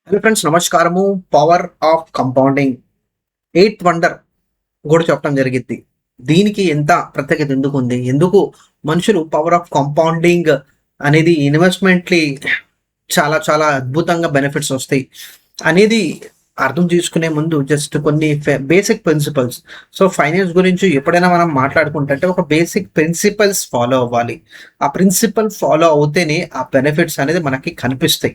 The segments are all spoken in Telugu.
హలో ఫ్రెండ్స్, నమస్కారము. Power of compounding eighth wonder కూడా చెప్పడం జరిగింది. దీనికి ఎంత ప్రత్యేకత ఎందుకు ఉంది, ఎందుకు మనుషులు పవర్ ఆఫ్ కంపౌండింగ్ అనేది ఇన్వెస్ట్మెంట్లీ చాలా చాలా అద్భుతంగా బెనిఫిట్స్ వస్తాయి అనేది అర్థం చేసుకునే ముందు జస్ట్ కొన్ని బేసిక్ ప్రిన్సిపల్స్. సో ఫైనాన్స్ గురించి ఎప్పుడైనా మనం మాట్లాడుకుంటే ఒక బేసిక్ ప్రిన్సిపల్స్ ఫాలో అవ్వాలి. ఆ ప్రిన్సిపల్ ఫాలో అవుతేనే ఆ బెనిఫిట్స్ అనేది మనకి కనిపిస్తాయి.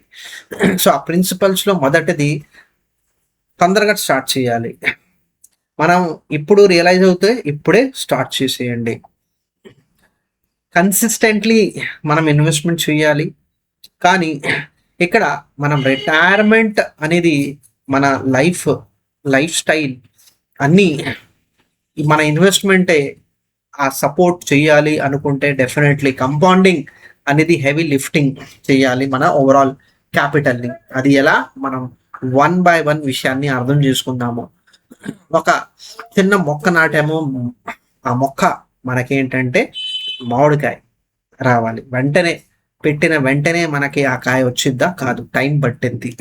సో ఆ ప్రిన్సిపల్స్లో మొదటిది, తొందరగా స్టార్ట్ చేయాలి. మనం ఇప్పుడు రియలైజ్ అవుతే ఇప్పుడే స్టార్ట్ చేసేయండి. కన్సిస్టెంట్లీ మనం ఇన్వెస్ట్మెంట్ చేయాలి. కానీ ఇక్కడ మనం రిటైర్మెంట్ అనేది మన లైఫ్ స్టైల్ అన్నీ మన ఇన్వెస్ట్మెంటే ఆ సపోర్ట్ చేయాలి అనుకుంటే డెఫినెట్లీ కంపౌండింగ్ అనేది హెవీ లిఫ్టింగ్ చేయాలి మన ఓవరాల్ క్యాపిటల్ని. అది ఎలా మనం వన్ బై వన్ విషయాన్ని అర్థం చేసుకుందాము. ఒక చిన్న మొక్క నాటేమో, ఆ మొక్క మనకేంటంటే మామిడికాయ రావాలి, వెంటనే పెట్టిన వెంటనే మనకి ఆ కాయ వచ్చిద్దా? కాదు, టైం పట్టిద్ది.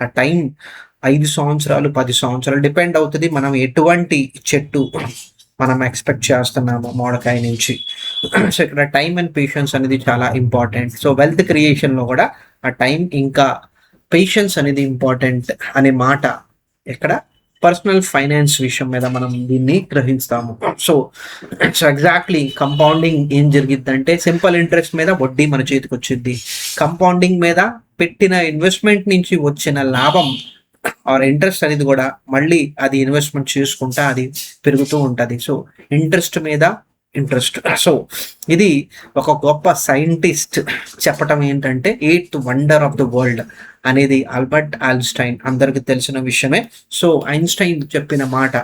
ఆ టైం 5 సంవత్సరాలు 10 సంవత్సరాలు డిపెండ్ అవుతుంది మనం ఎటువంటి చెట్టు మనం ఎక్స్పెక్ట్ చేస్తున్నాము మామిడికాయ నుంచి. సో ఇక్కడ టైం అండ్ పేషెన్స్ అనేది చాలా ఇంపార్టెంట్. సో వెల్త్ క్రియేషన్లో కూడా ఆ టైం ఇంకా పేషెన్స్ అనేది ఇంపార్టెంట్ అనే మాట ఇక్కడ పర్సనల్ ఫైనాన్స్ విషయం మీద మనం దీన్ని గ్రహిస్తాము. సో సో ఎగ్జాక్ట్లీ కంపౌండింగ్ ఏం జరిగిద్దంటే, సింపుల్ ఇంట్రెస్ట్ మీద వడ్డీ మన చేతికి వచ్చింది. కంపౌండింగ్ మీద పెట్టిన ఇన్వెస్ట్మెంట్ నుంచి వచ్చిన లాభం ఆర్ ఇంట్రెస్ట్ అనేది కూడా మళ్ళీ అది ఇన్వెస్ట్మెంట్ చేసుకుంటా అది పెరుగుతూ ఉంటుంది. సో ఇంట్రెస్ట్ మీద ఇంట్రెస్ట్. సో ఇది ఒక గొప్ప సైంటిస్ట్ చెప్పటం ఏంటంటే, eighth wonder of the world అనేది ఆల్బర్ట్ ఐన్స్టైన్, అందరికి తెలిసిన విషయమే. సో ఐన్స్టైన్ చెప్పిన మాట,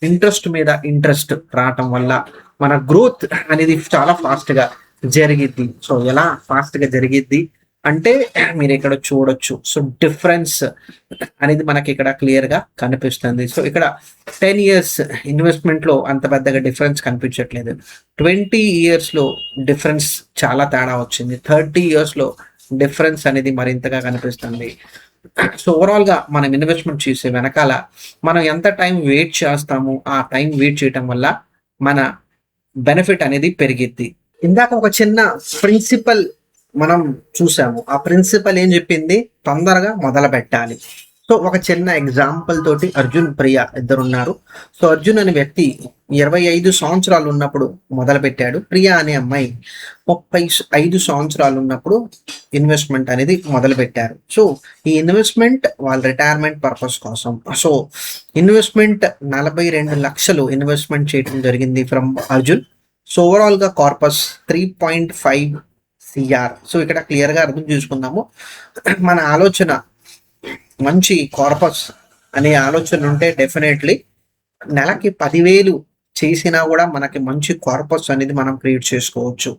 ఇంట్రెస్ట్ మీద ఇంట్రెస్ట్ రావటం వల్ల మన గ్రోత్ అనేది చాలా ఫాస్ట్గా జరిగిద్ది. సో ఎలా ఫాస్ట్గా జరిగిద్ది అంటే మీరు ఇక్కడ చూడొచ్చు. సో డిఫరెన్స్ అనేది మనకి ఇక్కడ క్లియర్గా కనిపిస్తుంది. సో ఇక్కడ 10 years ఇన్వెస్ట్మెంట్లో అంత పెద్దగా డిఫరెన్స్ కనిపించట్లేదు. 20 yearsలో డిఫరెన్స్ చాలా తేడా వచ్చింది. 30 yearsలో డిఫరెన్స్ అనేది మరింతగా కనిపిస్తుంది. సో ఓవరాల్గా మనం ఇన్వెస్ట్మెంట్ చేసే వెనకాల మనం ఎంత టైం వెయిట్ చేస్తాము, ఆ టైం వెయిట్ చేయటం వల్ల మన బెనిఫిట్ అనేది పెరిగిద్ది. ఇందాక ఒక చిన్న ప్రిన్సిపల్ మనం చూసాము. ఆ ప్రిన్సిపల్ ఏం చెప్పింది? తొందరగా మొదలు పెట్టాలి. సో ఒక చిన్న ఎగ్జాంపుల్ తోటి, అర్జున్ ప్రియా ఇద్దరు ఉన్నారు. సో అర్జున్ అనే వ్యక్తి 25 సంవత్సరాలు ఉన్నప్పుడు మొదలు పెట్టాడు. ప్రియా అనే అమ్మాయి 35 సంవత్సరాలు ఉన్నప్పుడు ఇన్వెస్ట్మెంట్ అనేది మొదలు పెట్టారు. సో ఈ ఇన్వెస్ట్మెంట్ వాళ్ళ రిటైర్మెంట్ పర్పస్ కోసం. సో ఇన్వెస్ట్మెంట్ 42 లక్షలు ఇన్వెస్ట్మెంట్ చేయడం జరిగింది ఫ్రమ్ అర్జున్. సో ఓవరాల్గా కార్పస్ 3.5 CR. సో ఇక్కడ క్లియర్గా అర్థం చేసుకుందాము. మన ఆలోచన మంచి కార్పస్ అనే ఆలోచన ఉంటే డెఫినెట్లీ నెలకి 10,000 చేసినా కూడా మనకి మంచి కార్పస్ అనేది మనం క్రియేట్ చేసుకోవచ్చు.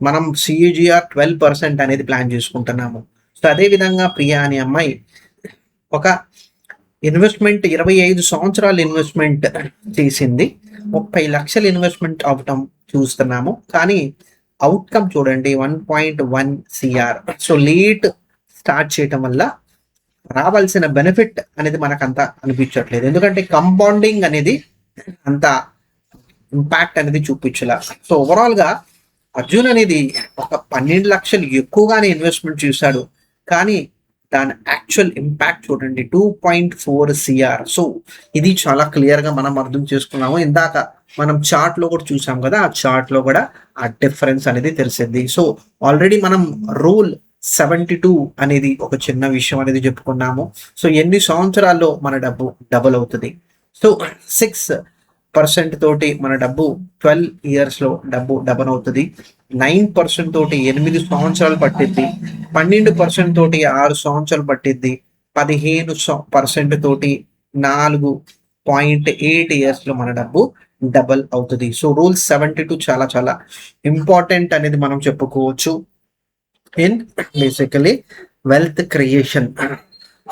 మనం CAGR 12% అనేది ప్లాన్ చేసుకుంటున్నాము. సో అదేవిధంగా ప్రియా అనే అమ్మాయి ఒక ఇన్వెస్ట్మెంట్ 25 సంవత్సరాలు ఇన్వెస్ట్మెంట్ చేసింది. 30 లక్షలు ఇన్వెస్ట్మెంట్ అవటం చూస్తున్నాము. కానీ అవుట్కమ్ చూడండి, 1.1 CR. సో లేట్ స్టార్ట్ చేయటం వల్ల రావాల్సిన బెనిఫిట్ అనేది మనకు అంత అనిపించట్లేదు. ఎందుకంటే కంపౌండింగ్ అనేది అంత ఇంపాక్ట్ అనేది చూపించలా. సో ఓవరాల్గా అర్జున్ అనేది ఒక 12 లక్షలు ఎక్కువగానే ఇన్వెస్ట్మెంట్ చేశాడు. కానీ దాని యాక్చువల్ ఇంపాక్ట్ చూడండి, 2.4 CR. సో ఇది చాలా క్లియర్గా మనం అర్థం చేసుకున్నాము. ఇందాక మనం చార్ట్లో కూడా చూసాం కదా, ఆ చార్ట్లో కూడా ఆ డిఫరెన్స్ అనేది తెలిసింది. సో ఆల్రెడీ మనం రూల్ 72 అనేది ఒక చిన్న విషయం అనేది చెప్పుకున్నాము. సో ఎన్ని సంవత్సరాల్లో మన డబ్బు డబుల్ అవుతుంది? సో 6% తోటి మన డబ్బు 12 yearsలో డబ్బు డబుల్ అవుతుంది. 9% తోటి 8 సంవత్సరాలు పట్టిద్ది. 12% తోటి 6 సంవత్సరాలు పట్టిద్ది. 15% తోటి 4.8 yearsలో మన డబ్బు డబల్ అవుతుంది. సో రూల్ 72 చాలా చాలా ఇంపార్టెంట్ అనేది మనం చెప్పుకోవచ్చు in basically wealth creation.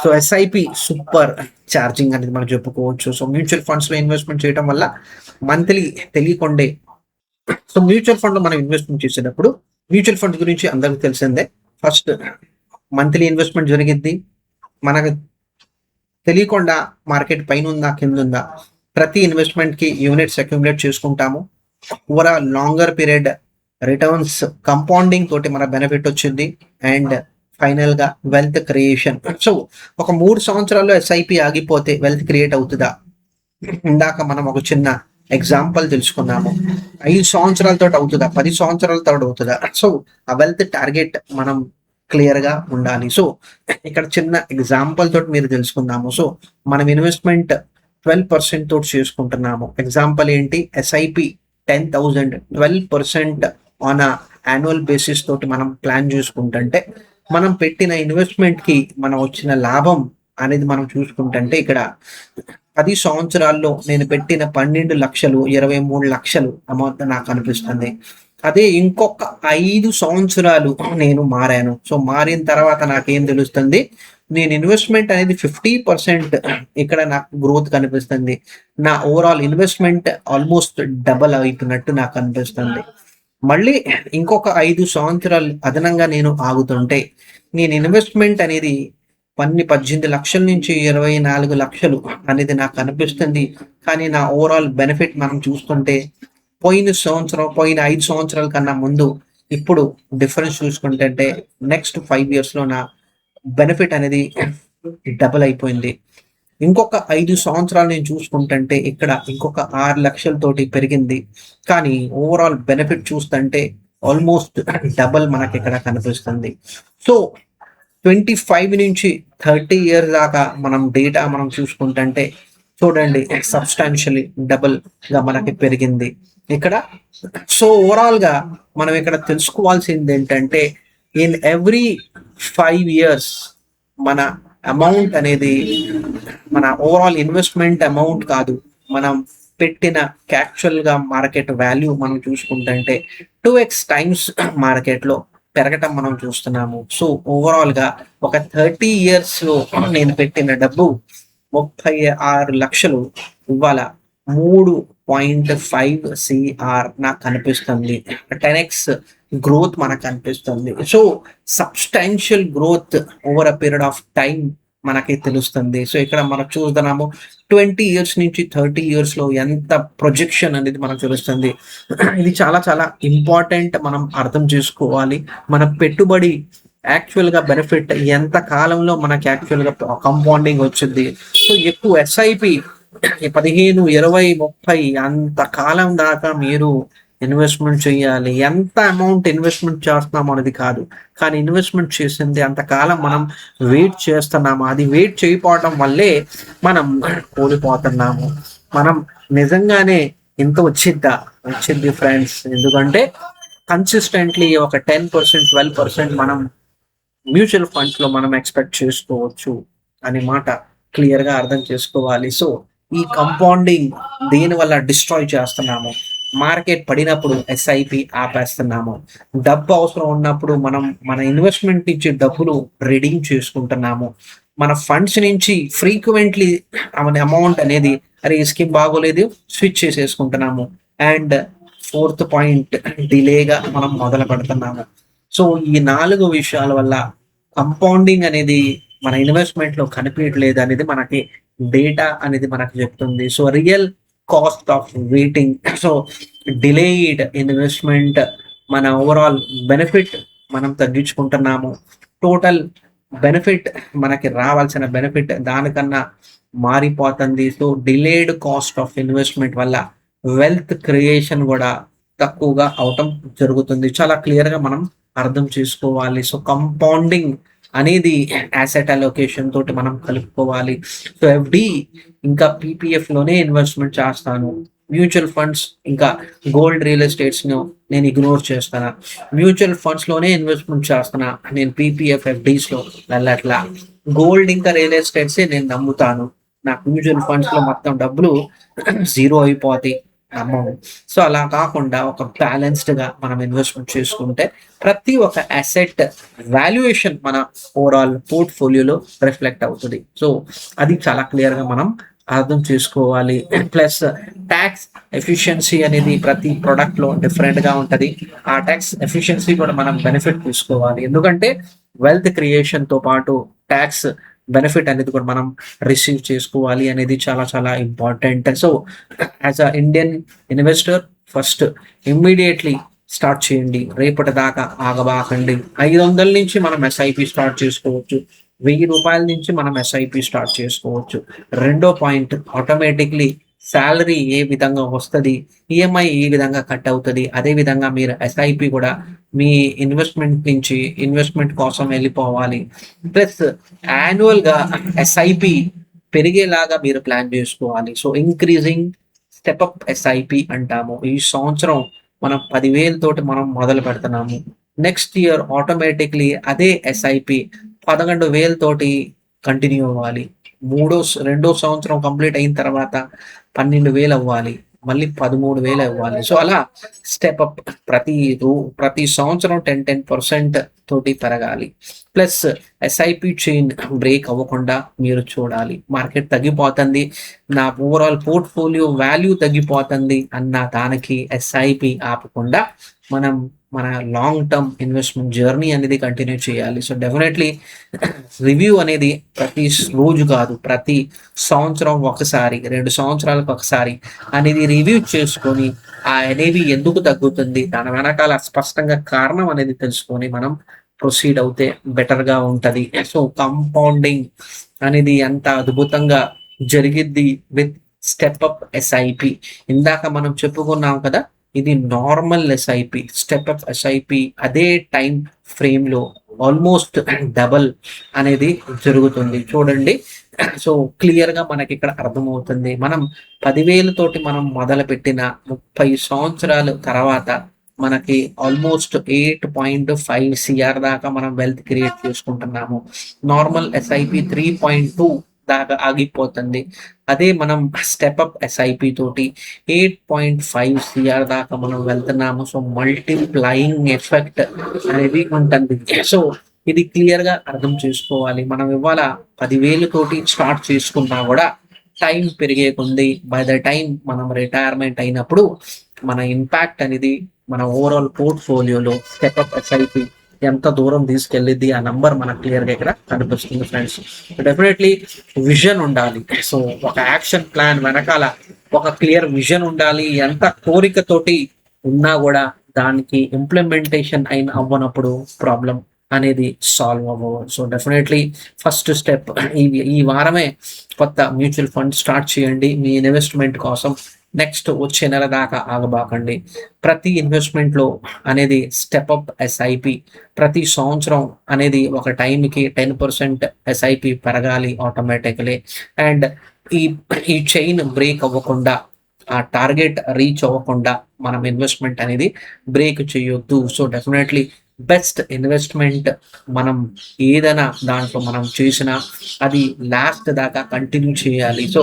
So SIP super charging అనేది మనం చెప్పుకోవచ్చు. సో మ్యూచువల్ ఫండ్స్లో ఇన్వెస్ట్మెంట్ చేయడం వల్ల మంత్లీ తెలియకుండే, సో మ్యూచువల్ ఫండ్లో మనం ఇన్వెస్ట్మెంట్ చేసేటప్పుడు, మ్యూచువల్ ఫండ్స్ గురించి అందరికీ తెలిసిందే. ఫస్ట్ మంత్లీ ఇన్వెస్ట్మెంట్ జరిగిద్ది. మనకు తెలియకుండా మార్కెట్ పైన ఉందా కింద ఉందా, ప్రతి ఇన్వెస్ట్మెంట్కి యూనిట్స్ అక్యుములేట్ చేసుకుంటాము. Overall longer period returns compounding తోటి మన బెనిఫిట్ వచ్చింది. అండ్ ఫైనల్గా వెల్త్ క్రియేషన్. సో ఒక 3 సంవత్సరాల్లో ఎస్ఐపి ఆగిపోతే వెల్త్ క్రియేట్ అవుతుందా? ఇందాక మనం ఒక చిన్న ఎగ్జాంపుల్ తెలుసుకున్నాము. 5 సంవత్సరాలతో అవుతుందా, 10 సంవత్సరాలతో అవుతుందా? సో ఆ వెల్త్ టార్గెట్ మనం క్లియర్గా ఉండాలి. సో ఇక్కడ చిన్న ఎగ్జాంపుల్ తోటి మీరు తెలుసుకుందాము. సో మనం ఇన్వెస్ట్మెంట్ 12% తోటి చేసుకుంటున్నాము. ఎగ్జాంపుల్ ఏంటి? ఎస్ఐపి 10,000 12% ఆన్ యాన్యువల్ బేసిస్ తోటి మనం ప్లాన్ చేసుకుంటుంటే మనం పెట్టిన ఇన్వెస్ట్మెంట్కి మనం వచ్చిన లాభం అనేది మనం చూసుకుంటుంటే ఇక్కడ 10 సంవత్సరాల్లో నేను పెట్టిన 12 లక్షలు 23 లక్షలు అమౌంట్ నాకు అనిపిస్తుంది. అదే ఇంకొక 5 సంవత్సరాలు నేను మారాను. సో మారిన తర్వాత నాకేం తెలుస్తుంది? నేను ఇన్వెస్ట్మెంట్ అనేది 50% ఇక్కడ నాకు గ్రోత్ కనిపిస్తుంది. నా ఓవరాల్ ఇన్వెస్ట్మెంట్ ఆల్మోస్ట్ డబల్ అయిపోయినట్టు నాకు అనిపిస్తుంది. మళ్ళీ ఇంకొక 5 సంవత్సరాలు అదనంగా నేను ఆగుతుంటే నేను ఇన్వెస్ట్మెంట్ అనేది 18 లక్షల నుంచి 24 లక్షలు అనేది నాకు అనిపిస్తుంది. కానీ నా ఓవరాల్ బెనిఫిట్ మనం చూసుకుంటే పోయిన 5 సంవత్సరాల కన్నా ముందు ఇప్పుడు డిఫరెన్స్ చూసుకుంటే నెక్స్ట్ 5 ఇయర్స్లో నా బెనిఫిట్ అనేది డబుల్ అయిపోయింది. ఇంకొక 5 సంవత్సరాలు నేను చూసుకుంటుంటే ఇక్కడ ఇంకొక 6 లక్షలతోటి పెరిగింది. కానీ ఓవరాల్ బెనిఫిట్ చూస్తుంటే ఆల్మోస్ట్ డబల్ మనకి ఇక్కడ కనిపిస్తుంది. సో 25 నుంచి 30 ఇయర్స్ దాకా మనం డేటా మనం చూసుకుంటుంటే చూడండి సబ్స్టాన్షియలీ డబుల్గా మనకి పెరిగింది ఇక్కడ. సో ఓవరాల్గా మనం ఇక్కడ తెలుసుకోవాల్సింది ఏంటంటే ఇన్ ఎవ్రీ 5 ఇయర్స్ మన అమౌంట్ అనేది మన ఓవరాల్ ఇన్వెస్ట్మెంట్ అమౌంట్ కాదు, మనం పెట్టిన యాక్చువల్గా మార్కెట్ వాల్యూ మనం చూసుకుంటుంటే 2x టైమ్స్ మార్కెట్లో పెరగటం మనం చూస్తున్నాము. సో ఓవరాల్గా ఒక 30 ఇయర్స్లో నేను పెట్టిన డబ్బు 36 లక్షలు ఇవాళ 3.5 CR నాకు కనిపిస్తుంది. 10x గ్రోత్ మనకు కనిపిస్తుంది. So substantial growth over a period of time మనకి తెలుస్తుంది. సో ఇక్కడ మనం చూస్తున్నాము 20 ఇయర్స్ నుంచి 30 ఇయర్స్లో ఎంత ప్రొజెక్షన్ అనేది మనకు తెలుస్తుంది. ఇది చాలా చాలా ఇంపార్టెంట్, మనం అర్థం చేసుకోవాలి. మన పెట్టుబడి యాక్చువల్గా బెనిఫిట్ ఎంత కాలంలో మనకి యాక్చువల్గా కంపౌండింగ్ వచ్చింది. సో ఎక్కువ ఎస్ఐపి 15, 20, 30 అంత కాలం దాకా మీరు ఇన్వెస్ట్మెంట్ చేయాలి. ఎంత అమౌంట్ ఇన్వెస్ట్మెంట్ చేస్తున్నాము అనేది కాదు, కానీ ఇన్వెస్ట్మెంట్ చేసింది అంతకాలం మనం వెయిట్ చేస్తున్నాము. అది వెయిట్ చేయకపోవడం వల్లే మనం కోల్పోతున్నాము. మనం నిజంగానే ఇంత వచ్చింది ఫ్రెండ్స్, ఎందుకంటే కన్సిస్టెంట్లీ ఒక 10%, 12% మనం మ్యూచువల్ ఫండ్స్లో మనం ఎక్స్పెక్ట్ చేసుకోవచ్చు అని మాట క్లియర్గా అర్థం చేసుకోవాలి. సో ఈ కంపౌండింగ్ దేని వల్ల డిస్ట్రాయ్ చేస్తున్నాము? మార్కెట్ పడినప్పుడు ఎస్ఐపి ఆపేస్తున్నాము. డబ్బు అవసరం ఉన్నప్పుడు మనం మన ఇన్వెస్ట్మెంట్ నుంచి డబ్బులు రెడీమ్ చేసుకుంటున్నాము. మన ఫండ్స్ నుంచి ఫ్రీక్వెంట్లీ అమౌంట్ అనేది అరే ఈ స్కీమ్ బాగోలేదు స్విచ్ చేసేసుకుంటున్నాము. అండ్ 4th పాయింట్ డిలేగా మనం మొదలు పెడుతున్నాము. సో ఈ 4 విషయాల వల్ల కంపౌండింగ్ అనేది మన ఇన్వెస్ట్మెంట్లో కనిపించట్లేదు అనేది మనకి డేటా అనేది మనకు చెప్తుంది. So real cost of waiting, so delayed investment మన ఓవరాల్ బెనిఫిట్ మనం తగ్గించుకుంటున్నాము. టోటల్ బెనిఫిట్ మనకి రావాల్సిన బెనిఫిట్ దానికన్నా మారిపోతుంది. So delayed cost of investment వల్ల వెల్త్ క్రియేషన్ కూడా తక్కువగా అవటం జరుగుతుంది. చాలా క్లియర్గా మనం అర్థం చేసుకోవాలి. సో కంపౌండింగ్ అనేది యాసెట్ అలొకేషన్ తోటి మనం కలుపుకోవాలి. సో ఎఫ్డి ఇంకా పీపీఎఫ్లోనే ఇన్వెస్ట్మెంట్ చేస్తాను. మ్యూచువల్ ఫండ్స్ ఇంకా గోల్డ్, రియల్ ఎస్టేట్స్ను నేను ఇగ్నోర్ చేస్తాను. మ్యూచువల్ ఫండ్స్లోనే ఇన్వెస్ట్మెంట్ చేస్తున్నా, నేను పీపీఎఫ్ ఎఫ్డీస్లో వెళ్ళట్లా. గోల్డ్ ఇంకా రియల్ ఎస్టేట్సే నేను నమ్ముతాను. నాకు మ్యూచువల్ ఫండ్స్లో మొత్తం డబ్బులు 0 అయిపోతాయి అమౌంట్. సో అలా కాకుండా ఒక బ్యాలెన్స్డ్గా మనం ఇన్వెస్ట్మెంట్ చేసుకుంటే ప్రతి ఒక్క అసెట్ వాల్యుయేషన్ మన ఓవరాల్ పోర్ట్ఫోలియోలో రిఫ్లెక్ట్ అవుతుంది. సో అది చాలా క్లియర్గా మనం అర్థం చేసుకోవాలి. ప్లస్ ట్యాక్స్ ఎఫిషియన్సీ అనేది ప్రతి ప్రోడక్ట్లో డిఫరెంట్గా ఉంటుంది. ఆ ట్యాక్స్ ఎఫిషియన్సీ కూడా మనం బెనిఫిట్ తీసుకోవాలి. ఎందుకంటే వెల్త్ క్రియేషన్తో పాటు ట్యాక్స్ బెనిఫిట్ అనేది కూడా మనం రిసీవ్ చేసుకోవాలి అనేది చాలా చాలా important. So as a Indian investor first immediately start చేయండి, రేపటి దాకా ఆగబాకండి. 500 నుంచి మనం ఎస్ఐపి స్టార్ట్ చేసుకోవచ్చు, 1000 రూపాయల నుంచి మనం ఎస్ఐపి స్టార్ట్ చేసుకోవచ్చు. రెండో పాయింట్, ఆటోమేటిక్లీ శాలరీ ఏ విధంగా వస్తుంది, ఈఎంఐ ఏ విధంగా కట్ అవుతుంది, అదే విధంగా మీరు ఎస్ఐపి కూడా మీ ఇన్వెస్ట్మెంట్ నుంచి ఇన్వెస్ట్మెంట్ కోసం వెళ్ళిపోవాలి. ప్లస్ యాన్యువల్గా ఎస్ఐపి పెరిగేలాగా మీరు ప్లాన్ చేసుకోవాలి. సో ఇంక్రీజింగ్ స్టెప్అప్ ఎస్ఐపి అంటాము. ఈ సంవత్సరం మనం 10,000 తోటి మనం మొదలు పెడుతున్నాము. నెక్స్ట్ ఇయర్ ఆటోమేటిక్లీ అదే ఎస్ఐపి 11,000 తోటి కంటిన్యూ అవ్వాలి. రెండో సంవత్సరం కంప్లీట్ అయిన తర్వాత 12,000 అవ్వాలి, మళ్ళీ 13,000 అవ్వాలి. సో అలా స్టెప్ అప్ ప్రతి సంవత్సరం 10% తోటి పెరగాలి. ప్లస్ ఎస్ఐపి చైన్ బ్రేక్ అవ్వకుండా మీరు చూడాలి. మార్కెట్ తగ్గిపోతుంది, నా ఓవరాల్ పోర్ట్ఫోలియో వాల్యూ తగ్గిపోతుంది అన్న దానికి ఎస్ఐపి ఆపకుండా మనం మన లాంగ్ టర్మ్ ఇన్వెస్ట్మెంట్ జర్నీ అనేది కంటిన్యూ చేయాలి. సో డెఫినెట్లీ రివ్యూ అనేది ప్రతి రోజు కాదు, ప్రతి సంవత్సరం ఒకసారి, 2 సంవత్సరాలకు ఒకసారి అనేది రివ్యూ చేసుకొని ఆ ఎన్ఏవి ఎందుకు తగ్గుతుంది, దాని వెనకాల స్పష్టంగా కారణం అనేది తెలుసుకొని మనం ప్రొసీడ్ అవుతే బెటర్గా ఉంటుంది. సో కంపౌండింగ్ అనేది ఎంత అద్భుతంగా జరిగిద్ది విత్ స్టెప్అప్ ఎస్ఐపి. ఇందాక మనం చెప్పుకున్నాం కదా, ఇది నార్మల్ ఎస్ఐపి. స్టెప్అప్ ఎస్ఐపి అదే టైం ఫ్రేమ్లో ఆల్మోస్ట్ డబల్ అనేది జరుగుతుంది. చూడండి, సో క్లియర్గా మనకి ఇక్కడ అర్థమవుతుంది. మనం 10,000 తోటి మనం మొదలు పెట్టిన 30 సంవత్సరాల తర్వాత మనకి ఆల్మోస్ట్ 8.5 CR దాకా మనం వెల్త్ క్రియేట్ చేసుకుంటున్నాము. నార్మల్ ఎస్ఐపి 3.2 దాకా ఆగిపోతుంది. అదే మనం స్టెప్అప్ ఎస్ఐపి తోటి 8.5 CR దాకా మనం వెళ్తున్నాము. సో మల్టిప్లయింగ్ ఎఫెక్ట్ అనేది ఉంటుంది. సో ఇది క్లియర్గా అర్థం చేసుకోవాలి. మనం ఇవాళ 10,000 తోటి స్టార్ట్ చేసుకున్నా కూడా టైం పెరిగే కొంది బై ద టైం మనం రిటైర్మెంట్ అయినప్పుడు మన ఇంపాక్ట్ అనేది మన ఓవరాల్ పోర్ట్ఫోలియోలో స్టెప్అప్ ఎస్ఐపి ఎంత దూరం తీసుకెళ్ళిద్ది ఆ నంబర్ మనకు క్లియర్గా ఇక్కడ కనిపిస్తుంది ఫ్రెండ్స్. డెఫినెట్లీ విజన్ ఉండాలి. సో ఒక యాక్షన్ ప్లాన్ వెనకాల ఒక క్లియర్ విజన్ ఉండాలి. ఎంత కోరికతోటి ఉన్నా కూడా దానికి ఇంప్లిమెంటేషన్ అవ్వనప్పుడు ప్రాబ్లం అనేది సాల్వ్ అవ్వవు. సో డెఫినెట్లీ ఫస్ట్ స్టెప్ ఈ వారమే కొత్త మ్యూచువల్ ఫండ్ స్టార్ట్ చేయండి మీ ఇన్వెస్ట్మెంట్ కోసం. నెక్స్ట్ వచ్చే నెల దాకా ఆగబాకండి. ప్రతి ఇన్వెస్ట్మెంట్లో అనేది స్టెప్అప్ ఎస్ఐపి ప్రతి సంవత్సరం అనేది ఒక టైంకి 10% ఎస్ఐపి పెరగాలి ఆటోమేటిక్లీ. అండ్ ఈ చైన్ బ్రేక్ అవ్వకుండా, ఆ టార్గెట్ రీచ్ అవ్వకుండా మనం ఇన్వెస్ట్మెంట్ అనేది బ్రేక్ చేయొద్దు. సో డెఫినెట్లీ బెస్ట్ ఇన్వెస్ట్మెంట్ మనం ఏదైనా దాంట్లో మనం చేసినా అది లాస్ట్ దాకా కంటిన్యూ చేయాలి. సో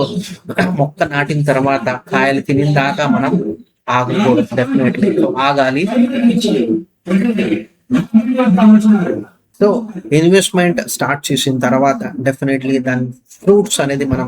మొక్క నాటిన తర్వాత కాయలు తినిన దాకా మనం ఆగకూడదు. డెఫినెట్లీ ఆగాలి. సో ఇన్వెస్ట్మెంట్ స్టార్ట్ చేసిన తర్వాత డెఫినెట్లీ దాని ఫ్రూట్స్ అనేది మనం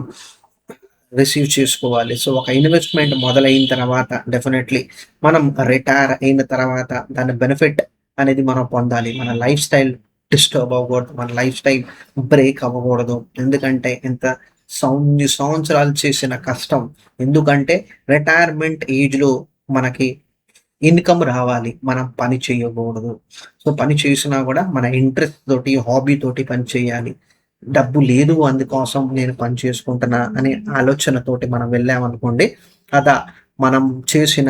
రిసీవ్ చేసుకోవాలి. సో ఒక ఇన్వెస్ట్మెంట్ మొదలైన తర్వాత డెఫినెట్లీ మనం రిటైర్ అయిన తర్వాత దాని బెనిఫిట్ అనేది మనం పొందాలి. మన లైఫ్ స్టైల్ డిస్టర్బ్ అవ్వకూడదు, మన లైఫ్ స్టైల్ బ్రేక్ అవ్వకూడదు. ఎందుకంటే ఇంత సంవత్సరాలు చేసిన కష్టం, ఎందుకంటే రిటైర్మెంట్ ఏజ్లో మనకి ఇన్కమ్ రావాలి, మనం పని చేయకూడదు. సో పని చేసినా కూడా మన ఇంట్రెస్ట్ తోటి, హాబీ తోటి పని చేయాలి. డబ్బు లేదు అందుకోసం నేను పని చేసుకుంటున్నా అనే ఆలోచనతోటి మనం వెళ్ళామనుకోండి, అదా మనం చేసిన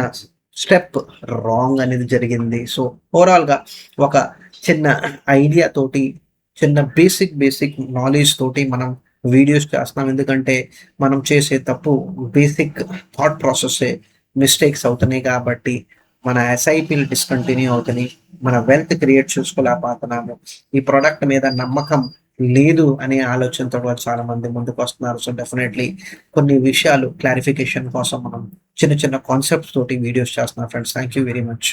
స్టెప్ రాంగ్ అనేది జరిగింది. సో ఓవరాల్గా ఒక చిన్న ఐడియా తోటి, చిన్న బేసిక్ నాలెడ్జ్ తోటి మనం వీడియోస్ చేస్తున్నాం. ఎందుకంటే మనం చేసే తప్పు బేసిక్ థాట్ ప్రాసెస్సే మిస్టేక్స్ అవుతున్నాయి కాబట్టి మన ఎస్ఐపిలు డిస్కంటిన్యూ అవుతున్నాయి, మన వెల్త్ క్రియేట్ చేసుకోలేకపోతున్నాము. ఈ ప్రోడక్ట్ మీద నమ్మకం లేదు అనే ఆలోచనతో కూడా చాలా మంది ముందుకు వస్తున్నారు. సో డెఫినెట్లీ కొన్ని విషయాలు క్లారిఫికేషన్ కోసం మనం చిన్న కాన్సెప్ట్స్ తోటి వీడియోస్ చేస్తున్నాం friends. Thank you very much.